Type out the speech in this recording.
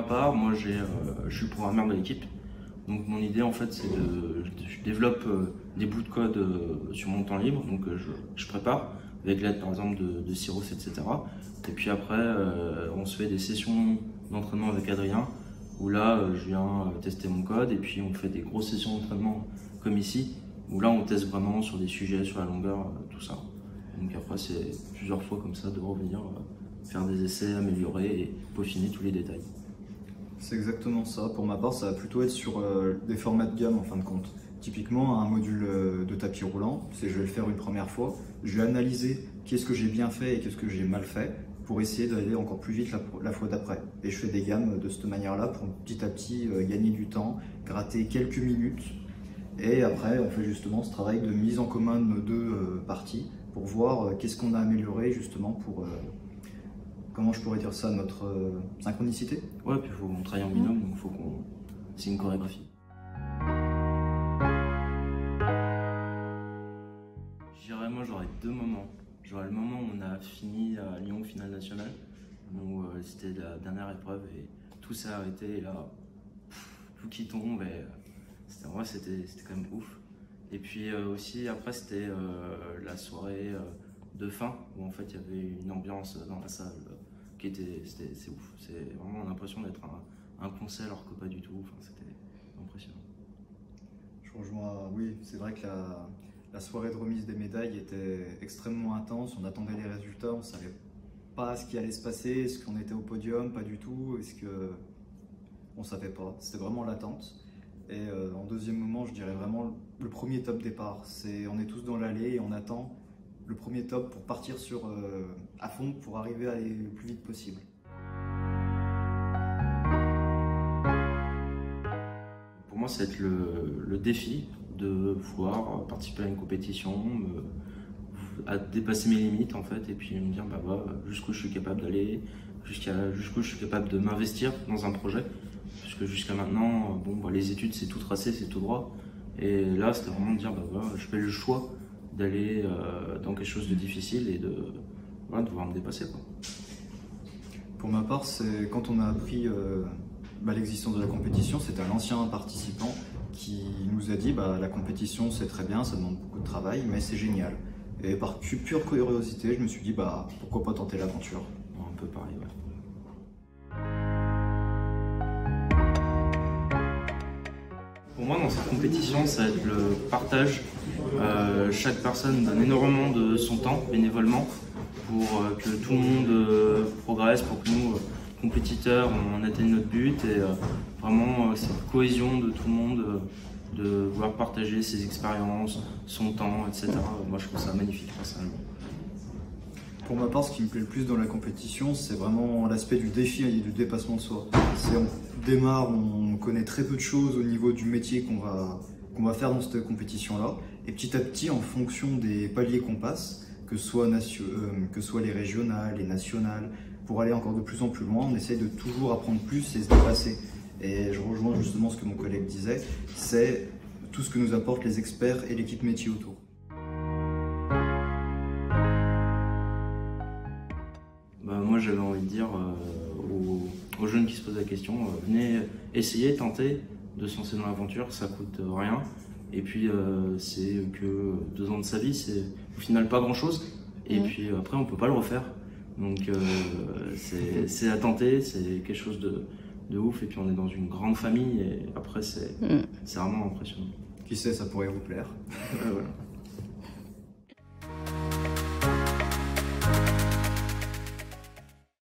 part, moi je suis programmeur de l'équipe. Donc mon idée en fait c'est je développe des bouts de code sur mon temps libre, donc je prépare avec l'aide par exemple de Cyrus, etc. Et puis après on se fait des sessions d'entraînement avec Adrien, où là je viens tester mon code et puis on fait des grosses sessions d'entraînement comme ici, où là on teste vraiment sur des sujets, sur la longueur, tout ça. Donc après c'est plusieurs fois comme ça de revenir faire des essais, améliorer et peaufiner tous les détails. C'est exactement ça. Pour ma part, ça va plutôt être sur des formats de gamme en fin de compte. Typiquement, un module de tapis roulant, je vais le faire une première fois, je vais analyser qu'est-ce que j'ai bien fait et qu'est-ce que j'ai mal fait pour essayer d'aller encore plus vite la fois d'après. Et je fais des gammes de cette manière-là pour petit à petit gagner du temps, gratter quelques minutes. Et après, on fait justement ce travail de mise en commun de nos deux parties pour voir qu'est-ce qu'on a amélioré justement pour... comment je pourrais dire ça, notre synchronicité? Ouais, puis il faut qu'on travaille en binôme, donc il faut qu'on... c'est une chorégraphie. Je dirais, moi j'aurais deux moments. J'aurais le moment où on a fini à Lyon finale nationale, où c'était la dernière épreuve et tout s'est arrêté et là, tout qui tombe et c'était quand même ouf. Et puis aussi après c'était la soirée de fin où en fait il y avait une ambiance dans la salle c'est ouf. C'est vraiment l'impression d'être un concert alors que pas du tout. Enfin, c'était impressionnant. Je rejoins, oui, c'est vrai que la soirée de remise des médailles était extrêmement intense. On attendait les résultats, on ne savait pas ce qui allait se passer. Est-ce qu'on était au podium? Pas du tout. Est-ce que on ne savait pas? C'était vraiment l'attente. Et en deuxième moment, je dirais vraiment le premier top départ. On est tous dans l'allée et on attend le premier top pour partir à fond pour arriver à aller le plus vite possible. Pour moi, c'est être le défi de pouvoir participer à une compétition, à dépasser mes limites en fait, et puis me dire jusqu'où je suis capable d'aller, jusqu'où je suis capable de m'investir dans un projet. Puisque jusqu'à maintenant, les études c'est tout tracé, c'est tout droit. Et là, c'était vraiment de dire je fais le choix d'aller dans quelque chose de difficile et de devoir me dépasser, quoi. Pour ma part, c'est quand on a appris l'existence de la compétition, c'était un ancien participant qui nous a dit la compétition c'est très bien, ça demande beaucoup de travail, mais c'est génial. Et par pure curiosité, je me suis dit pourquoi pas tenter l'aventure. Un peu pareil, ouais. Pour moi, dans cette compétition, ça va être le partage. Chaque personne donne énormément de son temps bénévolement pour que tout le monde progresse, pour que nous, compétiteurs, on atteigne notre but et vraiment cette cohésion de tout le monde, de vouloir partager ses expériences, son temps, etc. Moi, je trouve ça magnifique personnellement. Pour ma part, ce qui me plaît le plus dans la compétition, c'est vraiment l'aspect du défi et du dépassement de soi. On démarre, on connaît très peu de choses au niveau du métier qu'on va faire dans cette compétition-là. Et petit à petit, en fonction des paliers qu'on passe, que ce soit les régionales, les nationales, pour aller encore de plus en plus loin, on essaye de toujours apprendre plus et se dépasser. Et je rejoins justement ce que mon collègue disait, c'est tout ce que nous apportent les experts et l'équipe métier autour. Moi j'avais envie de dire aux jeunes qui se posent la question, venez essayer, tenter de se lancer dans l'aventure, ça coûte rien. Et puis c'est que 2 ans de sa vie, c'est au final pas grand chose. Et puis après on peut pas le refaire. Donc c'est à tenter, c'est quelque chose de ouf. Et puis on est dans une grande famille et après c'est vraiment impressionnant. Qui sait, ça pourrait vous plaire. Voilà.